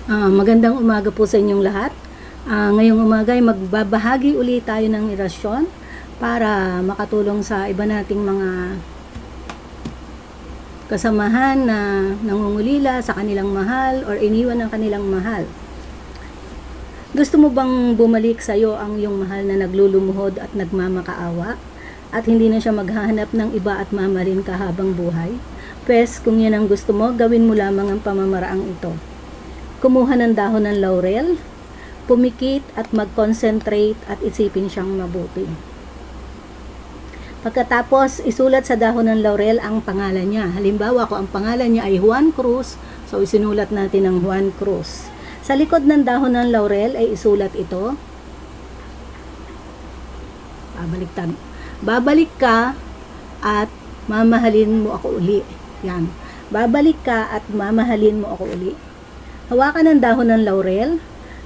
Magandang umaga po sa inyong lahat. Ngayong umaga ay magbabahagi ulit tayo ng orasyon para makatulong sa iba nating mga kasamahan na nangungulila sa kanilang mahal or iniwan ng kanilang mahal. Gusto mo bang bumalik sa iyo ang iyong mahal na naglulumuhod at nagmamakaawa at hindi na siya maghahanap ng iba at mamahalin ka habang buhay? Pwes, kung yan ang gusto mo, gawin mo lamang ang pamamaraang ito. Kumuha ng dahon ng laurel, pumikit at mag-concentrate at isipin siyang mabuti. Pagkatapos, isulat sa dahon ng laurel ang pangalan niya. Halimbawa, kung ang pangalan niya ay Juan Cruz, so isinulat natin ang Juan Cruz. Sa likod ng dahon ng laurel ay isulat ito. Babalik ka at mamahalin mo ako uli. Yan. Babalik ka at mamahalin mo ako uli. Hawakan ng dahon ng laurel,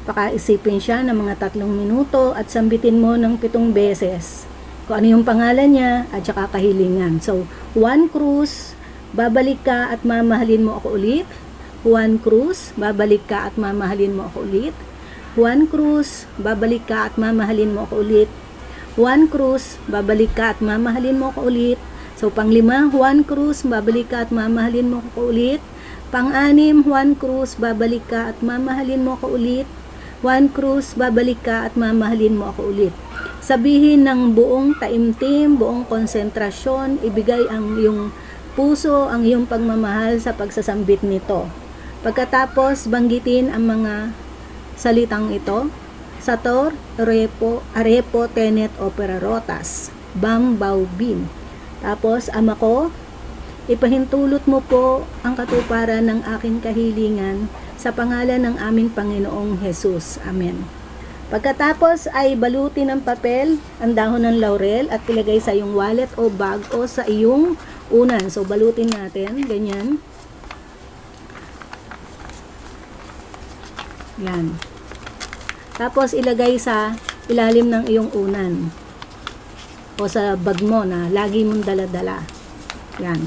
pakaisipin siya ng mga 3 minuto at sambitin mo ng 7 beses kung ano yung pangalan niya at saka kahilingan. So, Juan Cruz, babalik ka at mamahalin mo ako ulit. Juan Cruz, babalik ka at mamahalin mo ako ulit. Juan Cruz, babalik ka at mamahalin mo ako ulit. Juan Cruz, babalik ka at mamahalin mo ako ulit. So, pang-5, Juan Cruz, babalik ka at mamahalin mo ako ulit. Pang-6, Juan Cruz, babalik ka at mamahalin mo ako ulit. Juan Cruz, babalik ka at mamahalin mo ako ulit. Sabihin ng buong taimtim, buong konsentrasyon, ibigay ang iyong puso, ang iyong pagmamahal sa pagsasambit nito. Pagkatapos, banggitin ang mga salitang ito: Sator, Arepo, Tenet, Opera, Rotas, Bam, Bau, Bin. Tapos, Ama ko, ipahintulot mo po ang katuparan ng aking kahilingan sa pangalan ng aming Panginoong Jesus. Amen. Pagkatapos ay balutin ng papel ang dahon ng laurel at ilagay sa iyong wallet o bag o sa iyong unan. So, balutin natin. Ganyan. Yan. Tapos, ilagay sa ilalim ng iyong unan o sa bag mo na lagi mong dala-dala. Yan.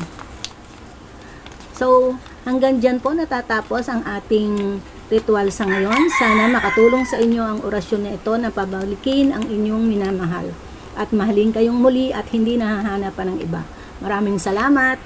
So, hanggang dyan po natatapos ang ating ritual sa ngayon. Sana makatulong sa inyo ang orasyon na ito na pabalikin ang inyong minamahal. At mahalin kayong muli at hindi nahahanapan ng iba. Maraming salamat!